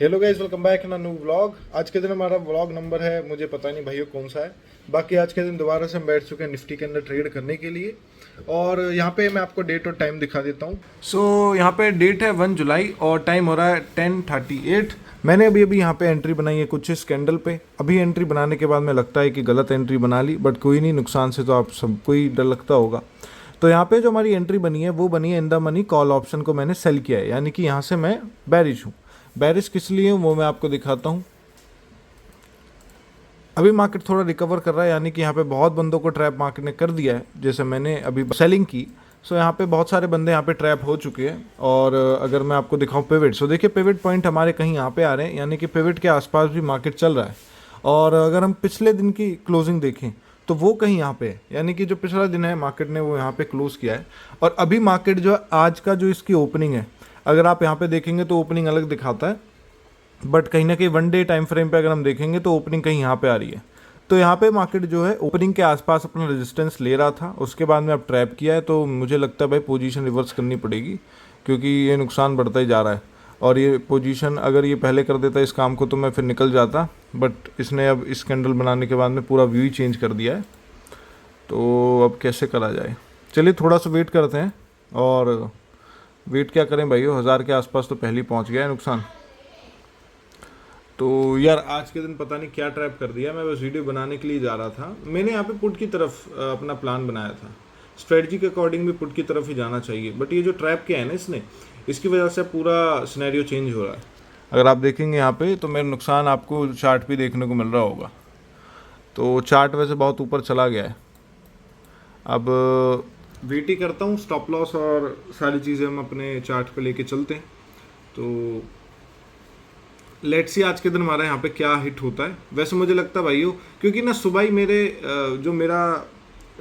Hello guys, welcome back in new vlog. आज के दिन हमारा व्लॉग नंबर है, मुझे पता नहीं भाइयों कौन सा है। बाकी आज के दिन दोबारा से हम बैठ चुके हैं निफ्टी के अंदर ट्रेड करने के लिए। और यहाँ पे मैं आपको डेट और टाइम दिखा देता हूँ। यहाँ पे डेट है 1 जुलाई और टाइम हो रहा है 10:38। मैंने अभी अभी यहाँ पे एंट्री बनाई है कुछ इस कैंडल पे। अभी एंट्री बनाने के बाद में लगता है कि गलत एंट्री बना ली, बट कोई नहीं, नुकसान से तो आप सबको ही डर लगता होगा। तो यहाँ पे जो हमारी एंट्री बनी है वो बनी है in the money call option को मैंने सेल किया है, यानी कि यहाँ से मैं बैरिश हूँ। बैरिश किस लिए हूँ वो मैं आपको दिखाता हूँ। अभी मार्केट थोड़ा रिकवर कर रहा है, यानी कि यहाँ पे बहुत बंदों को ट्रैप मार्केट ने कर दिया है। जैसे मैंने अभी सेलिंग की, सो यहाँ पे बहुत सारे बंदे यहाँ पे ट्रैप हो चुके हैं। और अगर मैं आपको दिखाऊं पिवट, सो देखिए पिवट पॉइंट हमारे कहीं यहाँ पे आ रहे हैं, यानी कि पिवट के आसपास भी मार्केट चल रहा है। और अगर हम पिछले दिन की क्लोजिंग देखें तो वो कहीं यहाँ पे है, यानी कि जो पिछला दिन है मार्केट ने वो यहाँ पे क्लोज किया है। और अभी मार्केट जो आज का जो इसकी ओपनिंग है, अगर आप यहाँ पे देखेंगे तो ओपनिंग अलग दिखाता है, बट कहीं ना कहीं वन डे टाइम फ्रेम पे अगर हम देखेंगे तो ओपनिंग कहीं यहाँ पे आ रही है। तो यहाँ पे मार्केट जो है ओपनिंग के आसपास अपना रेजिस्टेंस ले रहा था, उसके बाद में अब ट्रैप किया है। तो मुझे लगता है भाई पोजीशन रिवर्स करनी पड़ेगी, क्योंकि ये नुकसान बढ़ता ही जा रहा है। और ये पोजीशन अगर ये पहले कर देता इस काम को तो मैं फिर निकल जाता, बट इसने अब इस कैंडल बनाने के बाद में पूरा व्यू ही चेंज कर दिया है। तो अब कैसे करा जाए, चलिए थोड़ा सा वेट करते हैं। और वेट क्या करें भाइयों, 1000 के आसपास तो पहले ही पहुँच गया है नुकसान। तो यार आज के दिन पता नहीं क्या ट्रैप कर दिया। मैं बस वीडियो बनाने के लिए जा रहा था। मैंने यहाँ पे पुट की तरफ अपना प्लान बनाया था। स्ट्रेटजी के अकॉर्डिंग भी पुट की तरफ ही जाना चाहिए, बट ये जो ट्रैप किया है ना इसने, इसकी वजह से पूरा सिनेरियो चेंज हो रहा है। अगर आप देखेंगे यहाँ पे तो मेरा नुकसान आपको चार्ट भी देखने को मिल रहा होगा। तो चार्ट वैसे बहुत ऊपर चला गया है। अब वेट ही करता हूँ, स्टॉप लॉस और सारी चीज़ें हम अपने चार्ट पे लेके चलते हैं। तो लेट्स सी आज के दिन हमारा यहाँ पे क्या हिट होता है। वैसे मुझे लगता है भाइयों, क्योंकि ना सुबह ही जो मेरा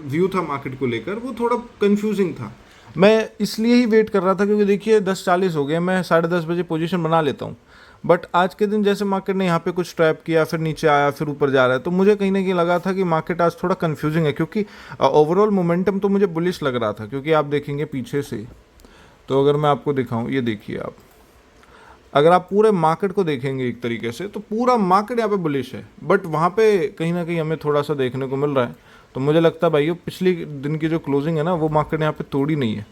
व्यू था मार्केट को लेकर वो थोड़ा कंफ्यूजिंग था। मैं इसलिए ही वेट कर रहा था क्योंकि देखिए 10:40 हो गए, मैं 10:30 बजे पोजीशन बना लेता हूँ। बट आज के दिन जैसे मार्केट ने यहाँ पे कुछ ट्रैप किया, फिर नीचे आया, फिर ऊपर जा रहा है, तो मुझे कहीं ना कहीं लगा था कि मार्केट आज थोड़ा कंफ्यूजिंग है। क्योंकि ओवरऑल मोमेंटम तो मुझे बुलिश लग रहा था, क्योंकि आप देखेंगे पीछे से, तो अगर मैं आपको दिखाऊं, ये देखिए आप, अगर आप पूरे मार्केट को देखेंगे एक तरीके से तो पूरा मार्केट यहाँ पे बुलिश है। बट वहाँ पे कहीं ना कहीं हमें थोड़ा सा देखने को मिल रहा है। तो मुझे लगता है भाइयों पिछली दिन की जो क्लोजिंग है ना वो मार्केट ने यहाँ पे तोड़ी नहीं है।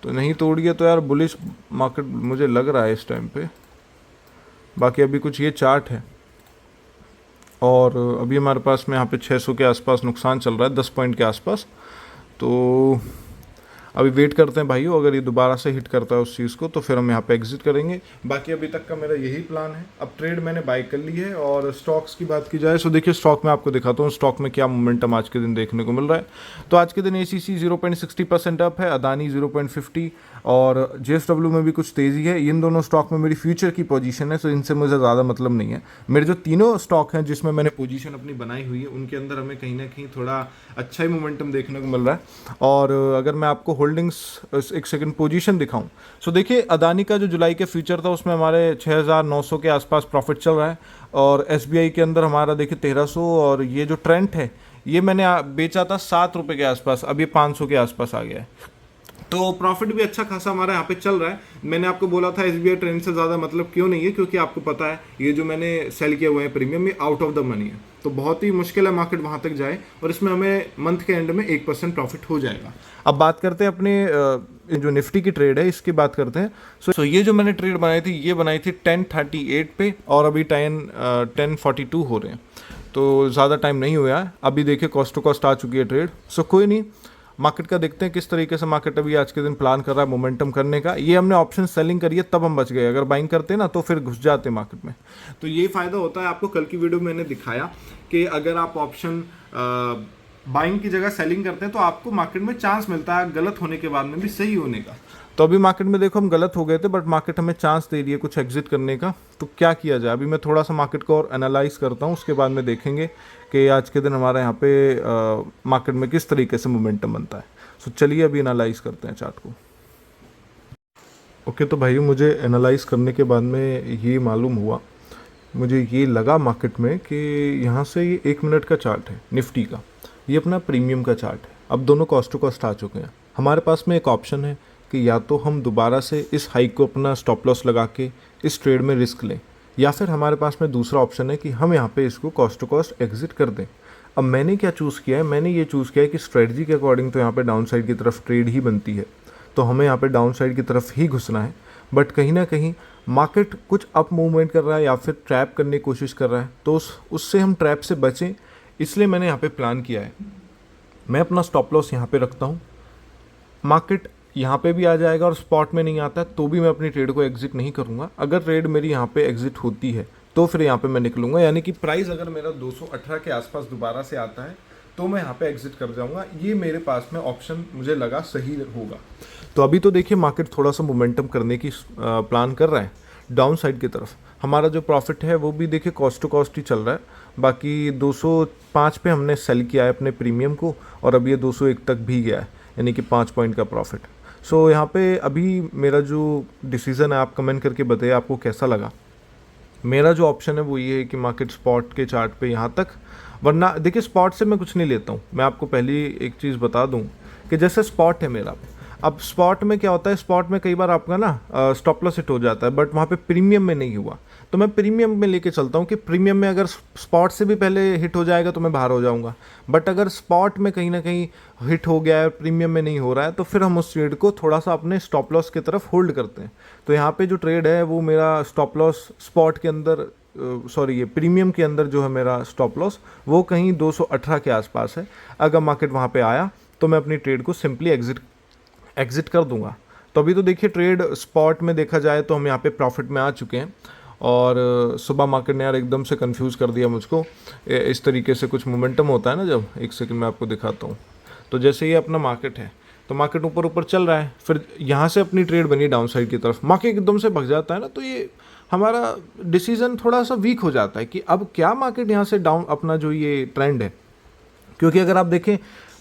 तो नहीं तोड़ी है तो यार बुलिश मार्केट मुझे लग रहा है इस टाइम पे। बाकी अभी कुछ ये चार्ट है, और अभी हमारे पास में यहाँ पे 600 के आसपास नुकसान चल रहा है, 10 पॉइंट के आसपास। तो अभी वेट करते हैं भाइयों, अगर ये दोबारा से हिट करता है उस चीज़ को तो फिर हम यहाँ पे एग्जिट करेंगे। बाकी अभी तक का मेरा यही प्लान है। अब ट्रेड मैंने बाय कर ली है। और स्टॉक्स की बात की जाए तो देखिए स्टॉक में आपको दिखाता हूँ स्टॉक में क्या मोमेंटम आज के दिन देखने को मिल रहा है। तो आज के दिन ACC 0.60% अप है, अदानी 0.50, और JSW में भी कुछ तेज़ी है। इन दोनों स्टॉक में मेरी फ्यूचर की पोजीशन है, तो इनसे मुझे ज़्यादा मतलब नहीं है। मेरे जो तीनों स्टॉक हैं जिसमें मैंने पोजीशन अपनी बनाई हुई है उनके अंदर हमें कहीं ना कहीं थोड़ा अच्छा ही मोमेंटम देखने को मिल रहा है। और अगर मैं आपको होल्डिंग्स एक सेकंड पोजीशन दिखाऊं, सो देखिए अदानी का जो जुलाई के फ्यूचर था उसमें हमारे 6,900 के आसपास प्रॉफिट चल रहा है। और SBI के अंदर हमारा देखिए 1,300, और ये जो ट्रेंड है ये मैंने बेचा था 7 रुपये के आसपास, अब ये 500 के आसपास आ गया है। तो प्रॉफिट भी अच्छा खासा हमारा यहाँ पे चल रहा है। मैंने आपको बोला था SBI ट्रेंड से ज़्यादा मतलब क्यों नहीं है, क्योंकि आपको पता है ये जो मैंने सेल किए हुए हैं प्रीमियम, ये आउट ऑफ द मनी है। तो बहुत ही मुश्किल है मार्केट वहाँ तक जाए, और इसमें हमें मंथ के एंड में 1% प्रॉफिट हो जाएगा। अब बात करते हैं अपने जो निफ्टी की ट्रेड है इसकी बात करते हैं। सो ये जो मैंने ट्रेड बनाई थी ये बनाई थी 10:38 पे, और अभी 10:42 हो रहे हैं। तो ज़्यादा टाइम नहीं हुआ है। अभी देखिए कॉस्ट टू कॉस्ट आ चुकी है ट्रेड। सो कोई नहीं, मार्केट का देखते हैं किस तरीके से मार्केट अभी आज के दिन प्लान कर रहा है मोमेंटम करने का। ये हमने ऑप्शन सेलिंग करी है तब हम बच गए, अगर बाइंग करते ना तो फिर घुस जाते मार्केट में। तो ये फ़ायदा होता है आपको। कल की वीडियो में मैंने दिखाया कि अगर आप ऑप्शन बाइंग की जगह सेलिंग करते हैं तो आपको मार्केट में चांस मिलता है गलत होने के बाद में भी सही होने का। तो अभी मार्केट में देखो हम गलत हो गए थे, बट मार्केट हमें चांस दे रही है कुछ एग्जिट करने का। तो क्या किया जाए, अभी मैं थोड़ा सा मार्केट को और एनालाइज करता हूँ, उसके बाद में देखेंगे कि आज के दिन हमारे यहाँ पे मार्केट में किस तरीके से मोमेंटम बनता है। सो चलिए अभी एनालाइज करते हैं चार्ट को। ओके, तो भाई मुझे एनालाइज करने के बाद में ये मालूम हुआ, मुझे ये लगा मार्केट में कि यहाँ से ये 1 मिनट का चार्ट है निफ्टी का, ये अपना प्रीमियम का चार्ट है। अब दोनों कॉस्ट टू कॉस्ट आ चुके हैं। हमारे पास में एक ऑप्शन है कि या तो हम दोबारा से इस हाइक को अपना स्टॉप लॉस लगा के इस ट्रेड में रिस्क लें, या फिर हमारे पास में दूसरा ऑप्शन है कि हम यहाँ पे इसको कॉस्ट टू कॉस्ट एग्जिट कर दें। अब मैंने क्या चूज़ किया है, मैंने ये चूज़ किया है कि स्ट्रेटजी के अकॉर्डिंग तो यहाँ पे डाउन साइड की तरफ ट्रेड ही बनती है, तो हमें यहाँ पे डाउन साइड की तरफ ही घुसना है। बट कहीं ना कहीं मार्केट कुछ अप मूवमेंट कर रहा है या फिर ट्रैप करने की कोशिश कर रहा है, तो उससे हम ट्रैप से बचें, इसलिए मैंने यहाँ पे प्लान किया है। मैं अपना स्टॉप लॉस यहाँ पे रखता हूँ। मार्केट यहाँ पे भी आ जाएगा और स्पॉट में नहीं आता तो भी मैं अपनी ट्रेड को एग्जिट नहीं करूँगा। अगर ट्रेड मेरी यहाँ पे एग्जिट होती है तो फिर यहाँ पे मैं निकलूँगा, यानी कि प्राइस अगर मेरा 218 के आसपास दोबारा से आता है तो मैं यहाँ पे एग्जिट कर जाऊँगा। ये मेरे पास में ऑप्शन मुझे लगा सही होगा। तो अभी तो देखिए मार्केट थोड़ा सा मोमेंटम करने की प्लान कर रहा है डाउन साइड की तरफ। हमारा जो प्रॉफिट है वो भी देखिए कॉस्ट टू कॉस्ट ही चल रहा है। बाकी 205 पे हमने सेल किया है अपने प्रीमियम को और अब ये 201 तक भी गया है, यानी कि 5 पॉइंट का प्रॉफिट। सो यहाँ पे अभी मेरा जो डिसीज़न है आप कमेंट करके बताइए आपको कैसा लगा। मेरा जो ऑप्शन है वो ये है कि मार्केट स्पॉट के चार्ट पे यहाँ तक, वरना देखिए स्पॉट से मैं कुछ नहीं लेता हूँ। मैं आपको पहली एक चीज़ बता दूँ कि जैसे स्पॉट है मेरा, अब स्पॉट में क्या होता है, स्पॉट में कई बार आपका ना स्टॉप लॉस हिट हो जाता है, बट वहाँ पे प्रीमियम में नहीं हुआ, तो मैं प्रीमियम में लेके चलता हूँ कि प्रीमियम में अगर स्पॉट से भी पहले हिट हो जाएगा तो मैं बाहर हो जाऊँगा। बट अगर स्पॉट में कहीं ना कहीं हिट हो गया है, प्रीमियम में नहीं हो रहा है, तो फिर हम उस ट्रेड को थोड़ा सा अपने स्टॉप लॉस की तरफ होल्ड करते हैं। तो यहाँ पे जो ट्रेड है वो मेरा स्टॉप लॉस स्पॉट के अंदर सॉरी ये प्रीमियम के अंदर जो है मेरा स्टॉप लॉस वो कहीं 218 के आसपास है। अगर मार्केट वहाँ पे आया तो मैं अपनी ट्रेड को सिंपली एग्जिट कर दूंगा। तो अभी तो देखिए ट्रेड स्पॉट में देखा जाए तो हम यहाँ पे प्रॉफिट में आ चुके हैं। और सुबह मार्केट ने यार एकदम से कंफ्यूज कर दिया मुझको। इस तरीके से कुछ मोमेंटम होता है ना, जब एक सेकंड में आपको दिखाता हूँ। तो जैसे ये अपना मार्केट है तो मार्केट ऊपर ऊपर चल रहा है, फिर यहाँ से अपनी ट्रेड बनी डाउन साइड की तरफ, मार्केट एकदम से भग जाता है ना, तो ये हमारा डिसीजन थोड़ा सा वीक हो जाता है कि अब क्या मार्केट यहाँ से डाउन अपना जो ये ट्रेंड है, क्योंकि अगर आप देखें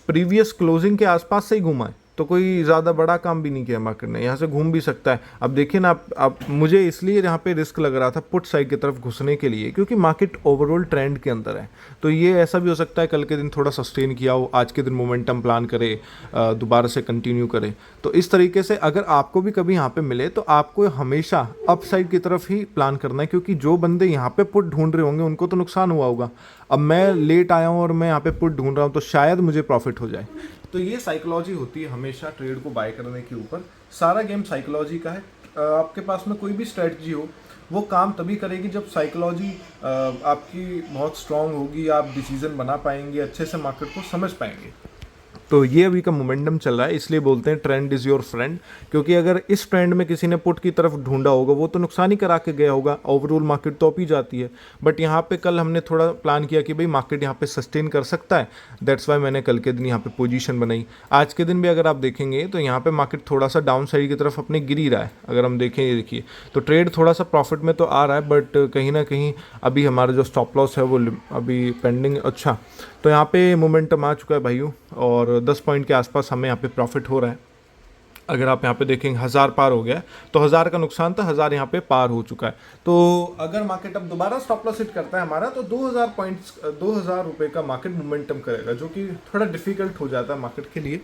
प्रीवियस क्लोजिंग के आसपास से ही घूमा है तो कोई ज़्यादा बड़ा काम भी नहीं किया मार्केट ने, यहाँ से घूम भी सकता है। अब देखिए ना आप मुझे इसलिए यहाँ पे रिस्क लग रहा था पुट साइड की तरफ घुसने के लिए, क्योंकि मार्केट ओवरऑल ट्रेंड के अंदर है। तो ये ऐसा भी हो सकता है कल के दिन थोड़ा सस्टेन किया हो, आज के दिन मोमेंटम प्लान करे, दोबारा से कंटिन्यू करे। तो इस तरीके से अगर आपको भी कभी यहाँ पे मिले तो आपको हमेशा अप साइड की तरफ ही प्लान करना है, क्योंकि जो बंदे यहाँ पे पुट ढूंढ रहे होंगे उनको तो नुकसान हुआ होगा। अब मैं लेट आया हूँ और मैं यहाँ पे पुट ढूंढ रहा हूँ तो शायद मुझे प्रॉफिट हो जाए। तो ये साइकोलॉजी होती है हमेशा ट्रेड को बाय करने के ऊपर। सारा गेम साइकोलॉजी का है। आपके पास में कोई भी स्ट्रेटजी हो वो काम तभी करेगी जब साइकोलॉजी आपकी बहुत स्ट्रांग होगी, आप डिसीजन बना पाएंगे, अच्छे से मार्केट को समझ पाएंगे। तो ये अभी का मोमेंटम चल रहा है, इसलिए बोलते हैं ट्रेंड इज़ योर फ्रेंड। क्योंकि अगर इस ट्रेंड में किसी ने पुट की तरफ ढूंढा होगा वो तो नुकसान ही करा के गया होगा, ओवरऑल मार्केट तो अप ही जाती है। बट यहाँ पे कल हमने थोड़ा प्लान किया कि भाई मार्केट यहाँ पे सस्टेन कर सकता है, दैट्स वाई मैंने कल के दिन यहाँ पे पोजीशन बनाई। आज के दिन भी अगर आप देखेंगे तो यहाँ पे मार्केट थोड़ा सा डाउन साइड की तरफ अपने गिर ही रहा है। अगर हम देखें, ये देखिए, तो ट्रेड थोड़ा सा प्रॉफिट में तो आ रहा है, बट कहीं ना कहीं अभी हमारा जो स्टॉप लॉस है वो अभी पेंडिंग। अच्छा, तो यहाँ पे मोमेंटम आ चुका है भाइयों और 10 पॉइंट के आसपास हमें यहाँ पे प्रॉफिट हो रहा है। अगर आप यहाँ पे देखेंगे 1000 पार हो गया, तो 1000 का नुकसान था, 1000 यहाँ पे पार हो चुका है। तो अगर मार्केट अब दोबारा स्टॉप लॉस हिट करता है हमारा तो 2000 पॉइंट्स 2000 रुपये का मार्केट मोमेंटम करेगा, जो कि थोड़ा डिफिकल्ट हो जाता है मार्केट के लिए।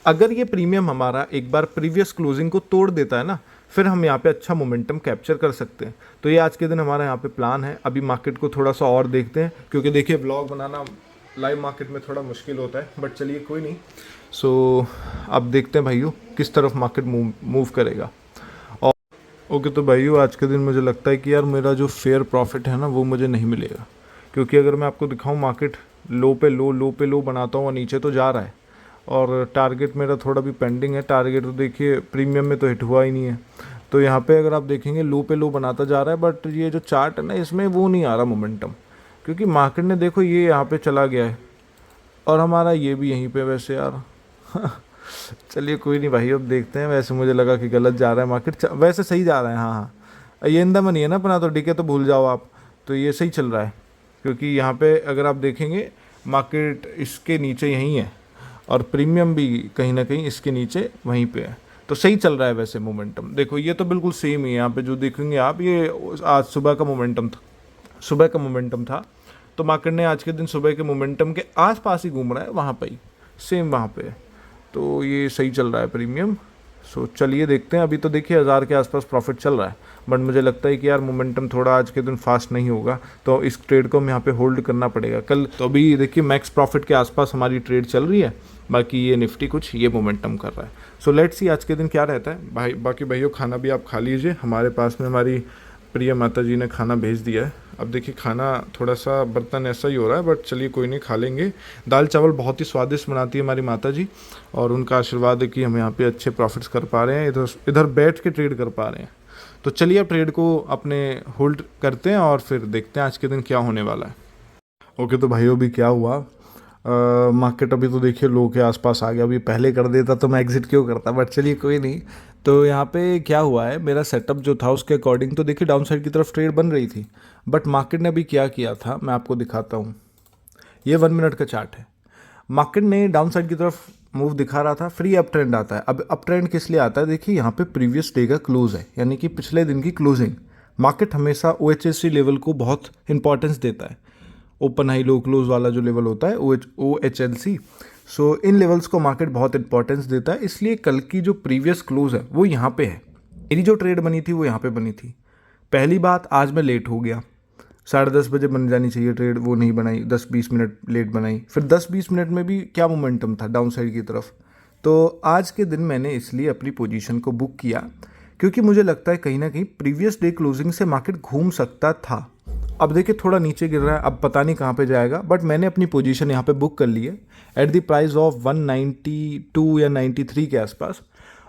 अगर ये प्रीमियम हमारा एक बार प्रीवियस क्लोजिंग को तोड़ देता है ना, फिर हम यहाँ पे अच्छा मोमेंटम कैप्चर कर सकते हैं। तो ये आज के दिन हमारा यहाँ पे प्लान है। अभी मार्केट को थोड़ा सा और देखते हैं, क्योंकि देखिए ब्लॉग बनाना लाइव मार्केट में थोड़ा मुश्किल होता है, बट चलिए कोई नहीं। सो अब देखते हैं भाइयों किस तरफ मार्केट मूव करेगा। और ओके, तो भाइयों आज के दिन मुझे लगता है कि यार मेरा जो फेयर प्रॉफिट है ना वो मुझे नहीं मिलेगा, क्योंकि अगर मैं आपको दिखाऊं मार्केट लो पे लो बनाता हूँ और नीचे तो जा रहा है, और टारगेट मेरा थोड़ा भी पेंडिंग है। टारगेट तो देखिए प्रीमियम में तो हिट हुआ ही नहीं है। तो यहाँ पे अगर आप देखेंगे लो पे लो बनाता जा रहा है, बट ये जो चार्ट है ना इसमें वो नहीं आ रहा मोमेंटम, क्योंकि मार्केट ने देखो ये यहाँ पे चला गया है और हमारा ये भी यहीं पे वैसे यार चलिए कोई नहीं भाई, अब देखते हैं। वैसे मुझे लगा कि गलत जा रहा है मार्केट, वैसे सही जा रहा है। हाँ ये इंदा मनी है ना अपना, तो डीके तो भूल जाओ आप, तो ये सही चल रहा है। क्योंकि यहाँ पे अगर आप देखेंगे मार्केट इसके नीचे यहीं है और प्रीमियम भी कहीं ना कहीं इसके नीचे वहीं पे है, तो सही चल रहा है वैसे मोमेंटम। देखो ये तो बिल्कुल सेम ही है, यहाँ पे जो देखेंगे आप, ये आज सुबह का मोमेंटम था। तो मार्केट ने आज के दिन सुबह के मोमेंटम के आसपास ही घूम रहा है, वहाँ पे ही सेम वहाँ पे। तो ये सही चल रहा है प्रीमियम। सो चलिए देखते हैं। अभी तो देखिए 1000 के आसपास प्रॉफिट चल रहा है, बट मुझे लगता है कि यार मोमेंटम थोड़ा आज के दिन फास्ट नहीं होगा, तो इस ट्रेड को हम यहाँ पे होल्ड करना पड़ेगा कल। तो अभी देखिए मैक्स प्रॉफिट के आसपास हमारी ट्रेड चल रही है, बाकी ये निफ्टी कुछ ये मोमेंटम कर रहा है। सो लेट्स सी आज के दिन क्या रहता है भाई। बाकी भाइयों खाना भी आप खा लीजिए, हमारे पास में हमारी प्रिय माता जी ने खाना भेज दिया है। अब देखिए खाना थोड़ा सा बर्तन ऐसा ही हो रहा है, बट चलिए कोई नहीं, खा लेंगे। दाल चावल बहुत ही स्वादिष्ट बनाती है हमारी माता जी, और उनका आशीर्वाद है कि हम यहाँ पे अच्छे प्रॉफिट्स कर पा रहे हैं, इधर इधर बैठ के ट्रेड कर पा रहे हैं। तो चलिए अब ट्रेड को अपने होल्ड करते हैं और फिर देखते हैं आज के दिन क्या होने वाला है। ओके तो भाइयों भी क्या हुआ, मार्केट अभी तो देखिए लो के आसपास आ गया। अभी पहले कर देता तो मैं एग्जिट क्यों करता, बट चलिए कोई नहीं। तो यहाँ पे क्या हुआ है, मेरा सेटअप जो था उसके अकॉर्डिंग तो देखिए डाउन साइड की तरफ ट्रेड बन रही थी, बट मार्केट ने अभी क्या किया था मैं आपको दिखाता हूँ। ये 1 मिनट का चार्ट है। मार्केट ने डाउन साइड की तरफ मूव दिखा रहा था, फ्री अप ट्रेंड आता है। अब अप ट्रेंड किस लिए आता है, देखिए यहाँ पे प्रीवियस डे का क्लोज है, यानी कि पिछले दिन की क्लोजिंग। मार्केट हमेशा OHSC लेवल को बहुत इंपॉर्टेंस देता है, ओपन हाई लो क्लोज वाला जो लेवल होता है OHLC। सो इन लेवल्स को मार्केट बहुत इंपॉर्टेंस देता है, इसलिए कल की जो प्रीवियस क्लोज है वो यहाँ पे है। मेरी जो ट्रेड बनी थी वो यहाँ पे बनी थी। पहली बात, आज मैं लेट हो गया, 10:30 बजे बन जानी चाहिए ट्रेड, वो नहीं बनाई, 10-20 मिनट लेट बनाई। फिर 10-20 मिनट में भी क्या मोमेंटम था डाउन साइड की तरफ। तो आज के दिन मैंने इसलिए अपनी पोजीशन को बुक किया, क्योंकि मुझे लगता है कहीं ना कहीं प्रीवियस डे क्लोजिंग से मार्केट घूम सकता था। अब देखिए थोड़ा नीचे गिर रहा है, अब पता नहीं कहाँ पे जाएगा, बट मैंने अपनी पोजीशन यहाँ पे बुक कर ली है एट द प्राइस ऑफ 192 या 93 के आसपास।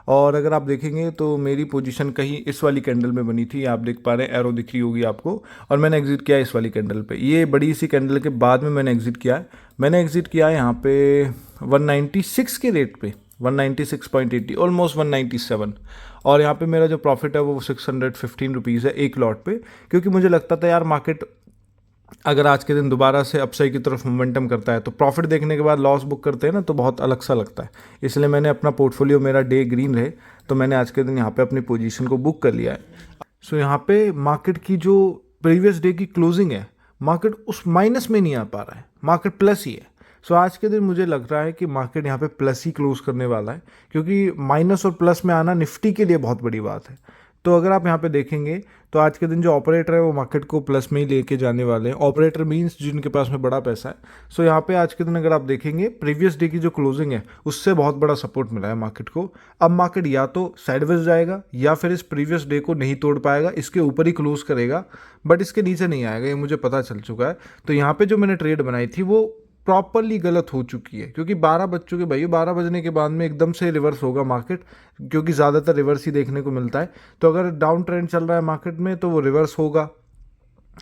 और अगर आप देखेंगे तो मेरी पोजीशन कहीं इस वाली कैंडल में बनी थी, आप देख पा रहे हैं, एरो दिख रही होगी आपको, और मैंने एग्जिट किया इस वाली कैंडल पे। ये बड़ी सी कैंडल के बाद में मैंने एग्जिट किया है। मैंने एग्जिट किया है यहाँ पे 196 के रेट पे, 196.80, ऑलमोस्ट 197। और यहाँ पे मेरा जो प्रॉफिट है वो 615 रुपीज़ है एक लॉट पे, क्योंकि मुझे लगता था यार मार्केट अगर आज के दिन दोबारा से अपसाइड की तरफ मोमेंटम करता है तो प्रॉफिट देखने के बाद लॉस बुक करते हैं ना, तो बहुत अलग सा लगता है। इसलिए मैंने अपना पोर्टफोलियो, मेरा डे ग्रीन रहे, तो मैंने आज के दिन यहाँ पे अपनी पोजीशन को बुक कर लिया है। सो यहाँ पे मार्केट की जो प्रीवियस डे की क्लोजिंग है, मार्केट उस माइनस में नहीं आ पा रहा है, मार्केट प्लस ही है। सो आज के दिन मुझे लग रहा है कि मार्केट यहाँ पे प्लस ही क्लोज करने वाला है, क्योंकि माइनस और प्लस में आना निफ्टी के लिए बहुत बड़ी बात है। तो अगर आप यहाँ पे देखेंगे तो आज के दिन जो ऑपरेटर है वो मार्केट को प्लस में ही लेके जाने वाले हैं। ऑपरेटर मींस जिनके पास में बड़ा पैसा है। सो यहाँ पे आज के दिन अगर आप देखेंगे प्रीवियस डे की जो क्लोजिंग है उससे बहुत बड़ा सपोर्ट मिला है मार्केट को। अब मार्केट या तो साइडवेज जाएगा या फिर इस प्रीवियस डे को नहीं तोड़ पाएगा, इसके ऊपर ही क्लोज करेगा, बट इसके नीचे नहीं आएगा, ये मुझे पता चल चुका है। तो यहाँ पे जो मैंने ट्रेड बनाई थी वो प्रॉपरली गलत हो चुकी है, क्योंकि 12 बज चुके भाई, 12 बजने के बाद में एकदम से रिवर्स होगा मार्केट, क्योंकि ज़्यादातर रिवर्स ही देखने को मिलता है। तो अगर डाउन ट्रेंड चल रहा है मार्केट में तो वो रिवर्स होगा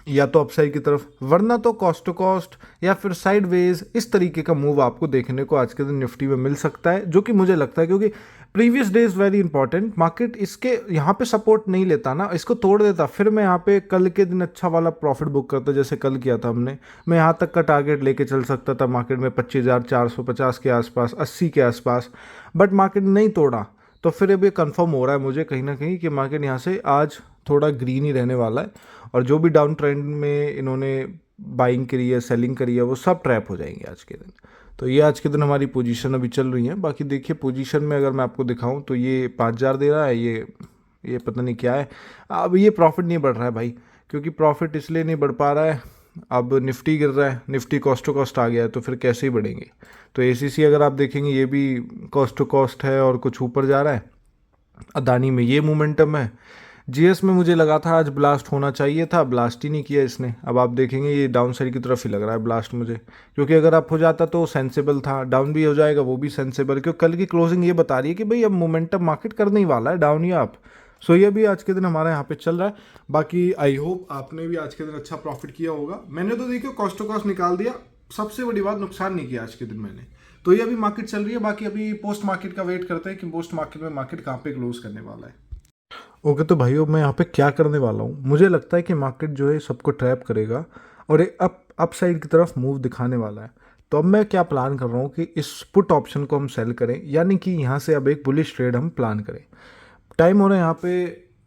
या तो अपसाइड की तरफ, वरना तो कॉस्ट टू कॉस्ट या फिर साइडवेज, इस तरीके का मूव आपको देखने को आज के दिन निफ्टी में मिल सकता है, जो कि मुझे लगता है क्योंकि previous day is very important. Market इसके यहाँ पे सपोर्ट नहीं लेता ना, इसको तोड़ देता, फिर मैं यहाँ पे कल के दिन अच्छा वाला प्रॉफिट बुक करता, जैसे कल किया था हमने। मैं यहाँ तक का टारगेट लेके चल सकता था मार्केट में 25,450 के आसपास, 80 के आसपास, बट मार्केट नहीं तोड़ा। तो फिर अब ये कंफर्म हो रहा है मुझे कहीं ना कहीं कि मार्केट यहाँ से आज थोड़ा ग्रीन ही रहने वाला है, और जो भी डाउन ट्रेंड में इन्होंने बाइंग करी है, सेलिंग करी है, वो सब ट्रैप हो जाएंगे आज के दिन। तो ये आज के दिन हमारी पोजीशन अभी चल रही है। बाकी देखिए पोजीशन में अगर मैं आपको दिखाऊं तो ये 5,000 दे रहा है, ये पता नहीं क्या है। अब ये प्रॉफिट नहीं बढ़ रहा है भाई, क्योंकि प्रॉफिट इसलिए नहीं बढ़ पा रहा है, अब निफ्टी गिर रहा है, निफ्टी कॉस्ट टू कॉस्ट आ गया है, तो फिर कैसे ही बढ़ेंगे। तो ACC अगर आप देखेंगे ये भी कॉस्ट टू कॉस्ट है और कुछ ऊपर जा रहा है। अदानी में ये मोमेंटम है। GS में मुझे लगा था आज ब्लास्ट होना चाहिए था, ब्लास्ट ही नहीं किया इसने। अब आप देखेंगे ये डाउन साइड की तरफ ही लग रहा है ब्लास्ट मुझे, क्योंकि अगर अप हो जाता तो सेंसेबल था, डाउन भी हो जाएगा वो भी सेंसेबल, क्योंकि कल की क्लोजिंग ये बता रही है कि भाई अब मोमेंटम मार्केट करने ही वाला है, डाउन या अप। सो ये भी आज के दिन हमारे यहाँ पे चल रहा है। बाकी आई होप आपने भी आज के दिन अच्छा प्रॉफिट किया होगा। मैंने तो देखिए कॉस्ट टू कॉस्ट निकाल दिया, सबसे बड़ी बात नुकसान नहीं किया आज के दिन मैंने। तो ये अभी मार्केट चल रही है, बाकी अभी पोस्ट मार्केट का वेट करते हैं कि पोस्ट मार्केट में मार्केट कहाँ पे क्लोज करने वाला है। ओके तो भाइयों मैं यहाँ पे क्या करने वाला हूँ, मुझे लगता है कि मार्केट जो है सबको ट्रैप करेगा और एक अप साइड की तरफ मूव दिखाने वाला है। तो अब मैं क्या प्लान कर रहा हूँ कि इस पुट ऑप्शन को हम सेल करें, यानी कि यहाँ से अब एक बुलिश ट्रेड हम प्लान करें। टाइम हो रहा है यहाँ पे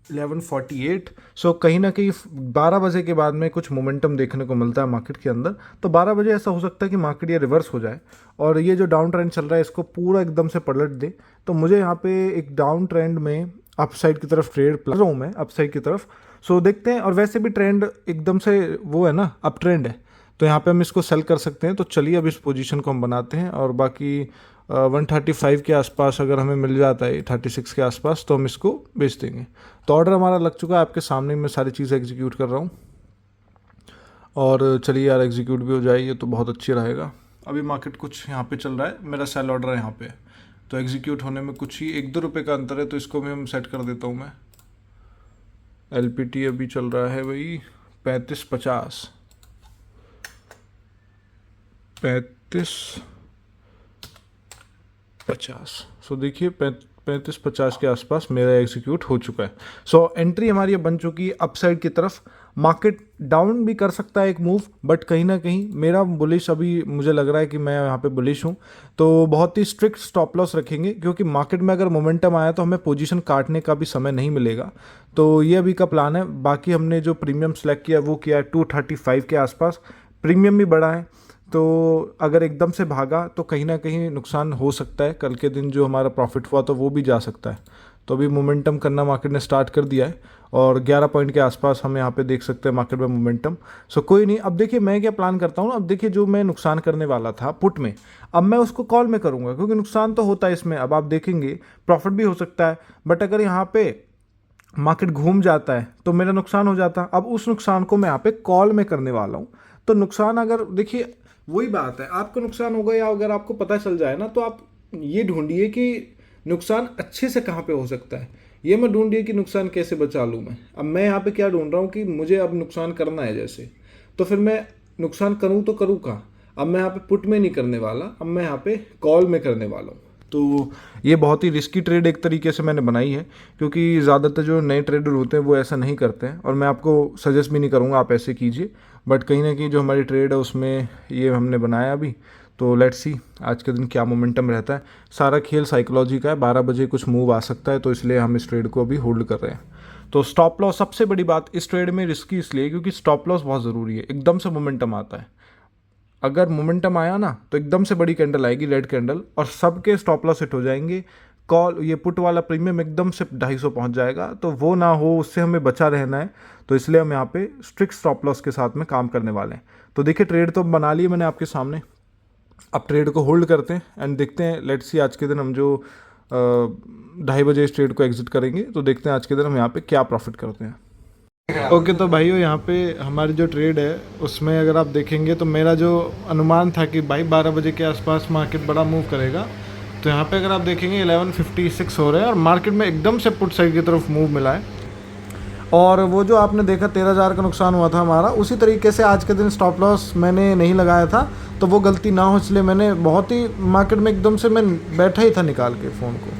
11:48। सो कहीं ना कहीं 12 बजे के बाद में कुछ मोमेंटम देखने को मिलता है मार्केट के अंदर। तो 12 बजे ऐसा हो सकता है कि मार्केट ये रिवर्स हो जाए और ये जो डाउन ट्रेंड चल रहा है इसको पूरा एकदम से पलट दे। तो मुझे यहाँ पे एक डाउन ट्रेंड में अपसाइड की तरफ ट्रेड प्लान रहा हूँ मैं, अपसाइड की तरफ। सो देखते हैं, और वैसे भी ट्रेंड एकदम से वो है ना, अप ट्रेंड है, तो यहाँ पे हम इसको सेल कर सकते हैं। तो चलिए अब इस पोजीशन को हम बनाते हैं, और बाकी 135 के आसपास अगर हमें मिल जाता है, 36 के आसपास, तो हम इसको बेच देंगे। तो ऑर्डर हमारा लग चुका है, आपके सामने मैं सारी चीज़ें एग्जीक्यूट कर रहा हूँ। और चलिए यार, एग्जीक्यूट भी हो जाएगी तो बहुत अच्छी रहेगा। अभी मार्केट कुछ यहाँ पे चल रहा है, मेरा सेल ऑर्डर है यहाँ पे, तो एग्जीक्यूट होने में कुछ ही 1-2 रुपये का अंतर है, तो इसको भी हम सेट कर देता हूँ मैं। LPT अभी चल रहा है भाई 35.50, 35.50। सो देखिए 35.50 के आसपास मेरा एग्जीक्यूट हो चुका है। सो एंट्री हमारी बन चुकी है अपसाइड की तरफ। मार्केट डाउन भी कर सकता है एक मूव, बट कहीं ना कहीं मेरा बुलिश, अभी मुझे लग रहा है कि मैं यहाँ पे बुलिश हूँ। तो बहुत ही स्ट्रिक्ट स्टॉप लॉस रखेंगे, क्योंकि मार्केट में अगर मोमेंटम आया तो हमें पोजीशन काटने का भी समय नहीं मिलेगा। तो ये अभी का प्लान है। बाकी हमने जो प्रीमियम सेलेक्ट किया वो किया है 235 के आसपास, प्रीमियम भी बड़ा है। तो अगर एकदम से भागा तो कहीं ना कहीं नुकसान हो सकता है, कल के दिन जो हमारा प्रॉफिट हुआ तो वो भी जा सकता है। तो अभी मोमेंटम करना मार्केट ने स्टार्ट कर दिया है, और 11 पॉइंट के आसपास हम यहाँ पे देख सकते हैं मार्केट में मोमेंटम। सो कोई नहीं, अब देखिए मैं क्या प्लान करता हूँ ना। अब देखिए, जो मैं नुकसान करने वाला था पुट में, अब मैं उसको कॉल में करूँगा, क्योंकि नुकसान तो होता है इसमें। अब आप देखेंगे प्रॉफिट भी हो सकता है, बट अगर यहाँ पे मार्केट घूम जाता है तो मेरा नुकसान हो जाता। अब उस नुकसान को मैं यहाँ पे कॉल में करने वाला हूँ। तो नुकसान, अगर देखिए वही बात है, आपको नुकसान होगा या अगर आपको पता चल जाए ना, तो आप ये ढूंढिए कि नुकसान अच्छे से कहाँ पे हो सकता है। ये मत ढूंढिए कि नुकसान कैसे बचा लूँ मैं। अब मैं यहाँ पे क्या ढूंढ रहा हूँ कि मुझे अब नुकसान करना है जैसे, तो फिर मैं नुकसान करूँ तो करूँ कहाँ। अब मैं यहाँ पे पुट में नहीं करने वाला, अब मैं यहाँ पे कॉल में करने वाला हूँ। तो ये बहुत ही रिस्की ट्रेड एक तरीके से मैंने बनाई है, क्योंकि ज़्यादातर जो नए ट्रेडर होते हैं वो ऐसा नहीं करते हैं, और मैं आपको सजेस्ट भी नहीं करूँगा आप ऐसे कीजिए। बट कहीं ना कहीं जो हमारी ट्रेड है उसमें ये हमने बनाया अभी। तो लेट्स सी आज के दिन क्या मोमेंटम रहता है। सारा खेल साइकोलॉजी का है, 12 बजे कुछ मूव आ सकता है, तो इसलिए हम इस ट्रेड को अभी होल्ड कर रहे हैं। तो स्टॉप लॉस, सबसे बड़ी बात इस ट्रेड में रिस्की इसलिए क्योंकि स्टॉप लॉस बहुत ज़रूरी है। एकदम से मोमेंटम आता है, अगर मोमेंटम आया ना तो एकदम से बड़ी कैंडल आएगी, रेड कैंडल, और सबके स्टॉप लॉस हिट हो जाएंगे। कॉल, ये पुट वाला प्रीमियम एकदम से 250 पहुंच जाएगा, तो वो ना हो, उससे हमें बचा रहना है। तो इसलिए हम यहाँ पे स्ट्रिक्ट स्टॉप लॉस के साथ में काम करने वाले हैं। तो देखिए ट्रेड तो बना ली मैंने आपके सामने, अब ट्रेड को होल्ड करते हैं एंड देखते हैं। लेट्स सी आज के दिन हम जो 2:30 बजे इस ट्रेड को एग्जिट करेंगे, तो देखते हैं आज के दिन हम यहाँ पे क्या प्रॉफिट करते हैं। ओके तो भाइयों, यहाँ पे हमारी जो ट्रेड है उसमें अगर आप देखेंगे तो मेरा जो अनुमान था कि भाई 12 बजे के आसपास मार्केट बड़ा मूव करेगा, तो यहाँ पे अगर आप देखेंगे 11:56 हो रहे हैं, और मार्केट में एकदम से पुट साइड की तरफ मूव मिला है। और वो जो आपने देखा 13,000 का नुकसान हुआ था हमारा, उसी तरीके से आज के दिन स्टॉप लॉस मैंने नहीं लगाया था, तो वो गलती ना हो इसलिए मैंने बहुत ही मार्केट में एकदम से मैं बैठा ही था निकाल के फ़ोन को।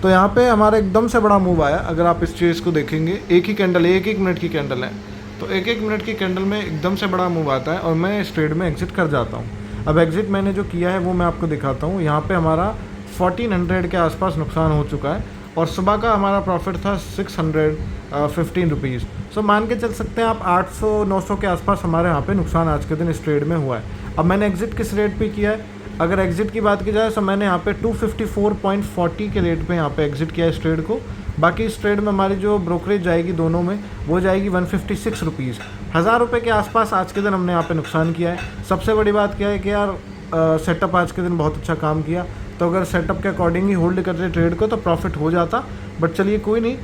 तो यहाँ पे हमारा एकदम से बड़ा मूव आया। अगर आप इस चीज़ को देखेंगे, एक ही कैंडल, एक मिनट की कैंडल है, तो एक मिनट की कैंडल में एकदम से बड़ा मूव आता है और मैं इस ट्रेड में एग्जिट कर जाता हूँ। अब एग्जिट मैंने जो किया है वो मैं आपको दिखाता हूँ। यहाँ पे हमारा 1400 के आसपास नुकसान हो चुका है, और सुबह का हमारा प्रॉफिट था 615 रुपीज़। सो मान के चल सकते हैं आप 800-900 के आसपास हमारे यहाँ पे नुकसान आज के दिन इस ट्रेड में हुआ है। अब मैंने एग्जिट किस रेट पे किया है, अगर एग्जिट की बात की जाए तो मैंने यहाँ पे 254.40 के रेट पे यहाँ पे एग्जिट किया इस ट्रेड को। बाकी इस ट्रेड में हमारी जो ब्रोकरेज जाएगी दोनों में, वो जाएगी 156 रुपीज़। 1000 रुपये के आसपास आज के दिन हमने यहाँ पे नुकसान किया है। सबसे बड़ी बात क्या है कि यार सेटअप आज के दिन बहुत अच्छा काम किया, तो अगर सेटअप के अकॉर्डिंग ही होल्ड करते ट्रेड को तो प्रॉफिट हो जाता, बट चलिए कोई नहीं।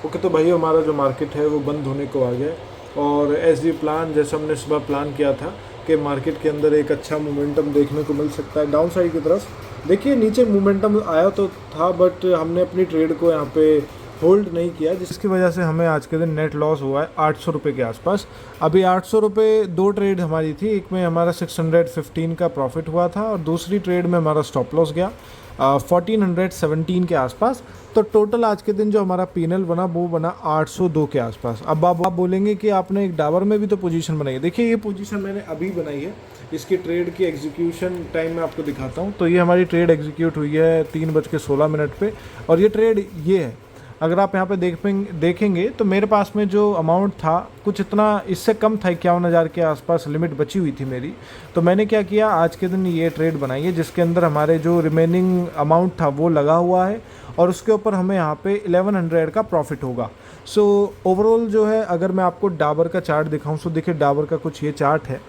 ओके तो भाई हमारा जो मार्केट है वो बंद होने को आ गया है, और एज डी प्लान, जैसे हमने सुबह प्लान किया था कि मार्केट के अंदर एक अच्छा मोमेंटम देखने को मिल सकता है डाउन साइड की तरफ। देखिए नीचे मोमेंटम आया तो था, बट हमने अपनी ट्रेड को यहाँ पे होल्ड नहीं किया, जिसकी वजह से हमें आज के दिन नेट लॉस हुआ है 800 रुपये के आसपास। अभी 800 रुपये 2 ट्रेड हमारी थी, एक में हमारा 615 का प्रॉफिट हुआ था, और दूसरी ट्रेड में हमारा स्टॉप लॉस गया 1417 के आसपास। तो टोटल आज के दिन जो हमारा पीएनएल बना वो बना 802 के आसपास। अब आप बोलेंगे कि आपने एक डाबर में भी तो पोजीशन बनाई है। देखिए ये पोजीशन मैंने अभी बनाई है, इसकी ट्रेड की एग्जीक्यूशन टाइम मैं आपको दिखाता हूँ। तो ये हमारी ट्रेड एग्जीक्यूट हुई है 3:16 पे, और ये ट्रेड ये है। अगर आप यहाँ पे देखेंगे तो मेरे पास में जो अमाउंट था कुछ इतना इससे कम था, 51,000 के आसपास लिमिट बची हुई थी मेरी। तो मैंने क्या किया, आज के दिन ये ट्रेड बनाई है जिसके अंदर हमारे जो रिमेनिंग अमाउंट था वो लगा हुआ है और उसके ऊपर हमें यहाँ पे 1100 का प्रॉफिट होगा। सो ओवरऑल जो है, अगर मैं आपको डाबर का चार्ट दिखाऊं तो देखिए डाबर का कुछ ये चार्ट है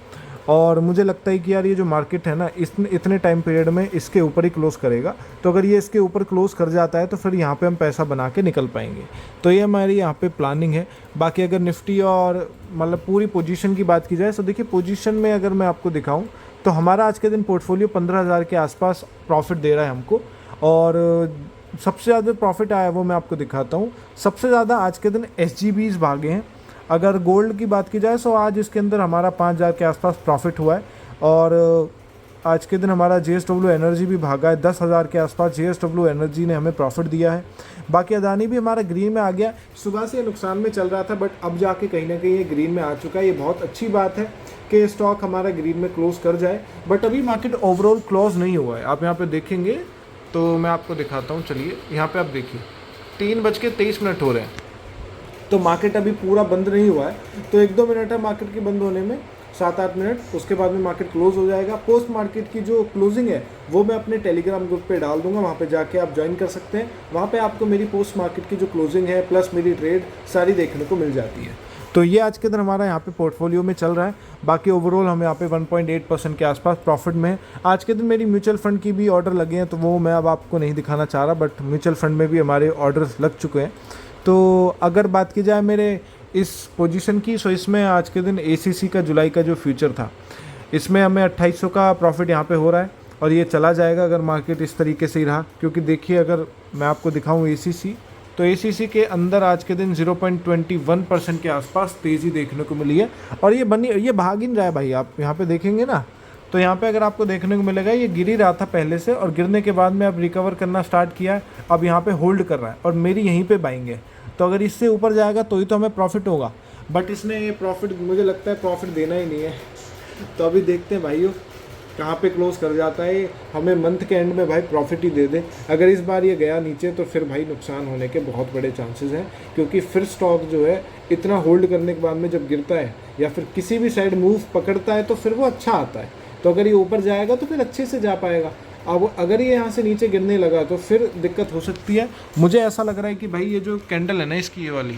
और मुझे लगता है कि यार ये जो मार्केट है ना, इतने टाइम पीरियड में इसके ऊपर ही क्लोज़ करेगा। तो अगर ये इसके ऊपर क्लोज़ कर जाता है तो फिर यहाँ पे हम पैसा बना के निकल पाएंगे। तो ये हमारी यहाँ पे प्लानिंग है। बाकी अगर निफ्टी और मतलब पूरी पोजीशन की बात की जाए तो देखिए पोजीशन में अगर मैं आपको दिखाऊं तो हमारा आज के दिन पोर्टफोलियो 15,000 के आसपास प्रॉफिट दे रहा है हमको। और सबसे ज़्यादा प्रॉफिट आया है वो मैं आपको दिखाता हूँ। सबसे ज़्यादा आज के दिन SGBs भागे हैं। अगर गोल्ड की बात की जाए तो आज इसके अंदर हमारा 5,000 के आसपास प्रॉफिट हुआ है। और आज के दिन हमारा JSW एनर्जी भी भागा है, 10,000 के आसपास JSW एनर्जी ने हमें प्रॉफिट दिया है। बाकी अदानी भी हमारा ग्रीन में आ गया। सुबह से ये नुकसान में चल रहा था बट अब जाके कहीं ना कहीं ये ग्रीन में आ चुका है। ये बहुत अच्छी बात है कि स्टॉक हमारा ग्रीन में क्लोज कर जाए, बट अभी मार्केट ओवरऑल क्लोज नहीं हुआ है। आप यहाँ पे देखेंगे तो मैं आपको दिखाता हूँ, चलिए यहाँ पे आप देखिए 3:23 हो रहे हैं तो मार्केट अभी पूरा बंद नहीं हुआ है। तो 1-2 मिनट है मार्केट के बंद होने में, 7-8 मिनट, उसके बाद में मार्केट क्लोज हो जाएगा। पोस्ट मार्केट की जो क्लोजिंग है वो मैं अपने टेलीग्राम ग्रुप पे डाल दूंगा, वहाँ पे जाके आप ज्वाइन कर सकते हैं। वहाँ पे आपको मेरी पोस्ट मार्केट की जो क्लोजिंग है प्लस मेरी ट्रेड सारी देखने को मिल जाती है। तो ये आज के दिन हमारा यहाँ पे पोर्टफोलियो में चल रहा है। बाकी ओवरऑल हम यहाँ पे 1.8% के आसपास प्रॉफिट में है। आज के दिन मेरी म्यूचुअल फंड की भी ऑर्डर लगे हैं तो वो मैं अब आपको नहीं दिखाना चाह रहा, बट म्यूचुअल फंड में भी हमारे ऑर्डर्स लग चुके हैं। तो अगर बात की जाए मेरे इस पोजीशन की, सो इसमें आज के दिन ACC का जुलाई का जो फ्यूचर था इसमें हमें 2800 का प्रॉफिट यहाँ पे हो रहा है और ये चला जाएगा अगर मार्केट इस तरीके से ही रहा। क्योंकि देखिए अगर मैं आपको दिखाऊँ ACC, तो ACC के अंदर आज के दिन 0.21% के आसपास तेज़ी देखने को मिली है और ये भाग ही नहीं रहा है भाई। आप यहाँ पे देखेंगे ना तो यहाँ पे अगर आपको देखने को मिलेगा ये गिर ही रहा था पहले से और गिरने के बाद में अब रिकवर करना स्टार्ट किया है। अब यहाँ पे होल्ड कर रहा है और मेरी यहीं पे बाइंग है। तो अगर इससे ऊपर जाएगा तो ही तो हमें प्रॉफिट होगा, बट इसने ये प्रॉफिट मुझे लगता है प्रॉफिट देना ही नहीं है। तो अभी देखते हैं भाइयों कहाँ पे क्लोज कर जाता है। हमें मंथ के एंड में भाई प्रॉफिट ही दे दे। अगर इस बार ये गया नीचे तो फिर भाई नुकसान होने के बहुत बड़े चांसेस हैं, क्योंकि फिर स्टॉक जो है इतना होल्ड करने के बाद में जब गिरता है या फिर किसी भी साइड मूव पकड़ता है तो फिर वो अच्छा आता है। तो अगर ये ऊपर जाएगा तो फिर अच्छे से जा पाएगा। अब अगर ये यहाँ से नीचे गिरने लगा तो फिर दिक्कत हो सकती है। मुझे ऐसा लग रहा है कि भाई ये जो कैंडल है ना इसकी ये वाली,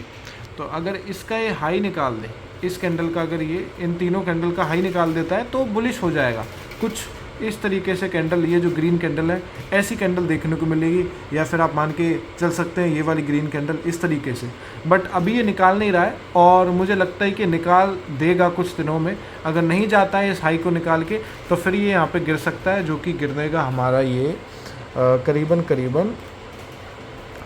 तो अगर इसका ये हाई निकाल दे, इस कैंडल का अगर ये इन तीनों कैंडल का हाई निकाल देता है तो बुलिश हो जाएगा। कुछ इस तरीके से कैंडल, ये जो ग्रीन कैंडल है ऐसी कैंडल देखने को मिलेगी, या फिर आप मान के चल सकते हैं ये वाली ग्रीन कैंडल इस तरीके से। बट अभी ये निकाल नहीं रहा है और मुझे लगता है कि निकाल देगा कुछ दिनों में। अगर नहीं जाता है इस हाई को निकाल के तो फिर ये यहाँ पे गिर सकता है, जो कि गिरने का हमारा ये करीबन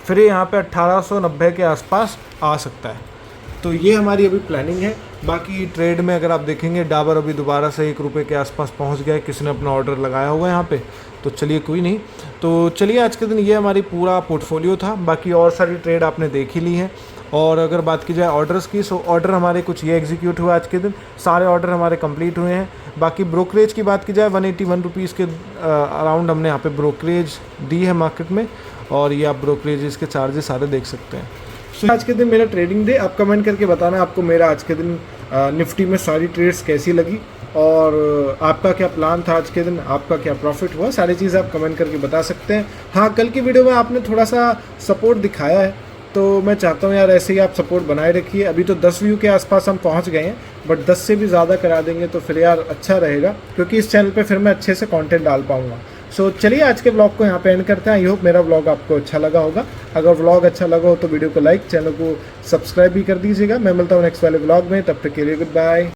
फिर यहाँ पे 1890 के आसपास आ सकता है। तो ये हमारी अभी प्लानिंग है। बाकी ट्रेड में अगर आप देखेंगे डाबर अभी दोबारा से 1 रुपये के आसपास पहुंच गया है, किसी ने अपना ऑर्डर लगाया हुआ है यहाँ पे। तो चलिए कोई नहीं, तो चलिए आज के दिन ये हमारी पूरा पोर्टफोलियो था। बाकी और सारी ट्रेड आपने देख ही ली है। और अगर बात की जाए ऑर्डर्स की, सो ऑर्डर हमारे कुछ ये एग्जीक्यूट हुआ आज के दिन, सारे ऑर्डर हमारे कंप्लीट हुए हैं। बाकी ब्रोकरेज की बात की जाए 181 रुपीज़ के अराउंड हमने यहाँ पे ब्रोकरेज दी है मार्केट में, और ये आप ब्रोकरेज के चार्जेस सारे देख सकते हैं। सो आज के दिन मेरा ट्रेडिंग डे, आप कमेंट करके बताना आपको मेरा आज के दिन निफ्टी में सारी ट्रेड्स कैसी लगी और आपका क्या प्लान था आज के दिन, आपका क्या प्रॉफिट हुआ, सारी चीज़ आप कमेंट करके बता सकते हैं। हाँ, कल की वीडियो में आपने थोड़ा सा सपोर्ट दिखाया है तो मैं चाहता हूँ यार ऐसे ही आप सपोर्ट बनाए रखिए। अभी तो 10 व्यू के आसपास हम पहुँच गए हैं, बट 10 से भी ज़्यादा करा देंगे तो फिर यार अच्छा रहेगा, क्योंकि इस चैनल पे फिर मैं अच्छे से कंटेंट डाल पाऊँगा। सो चलिए आज के ब्लॉग को यहाँ पे एंड करते हैं। आई होप मेरा ब्लॉग आपको अच्छा लगा होगा। अगर ब्लॉग अच्छा लगा हो तो वीडियो को लाइक, चैनल को सब्सक्राइब भी कर दीजिएगा। मैं मिलता हूँ नेक्स्ट वाले ब्लॉग में, तब तक के लिए गुड बाय।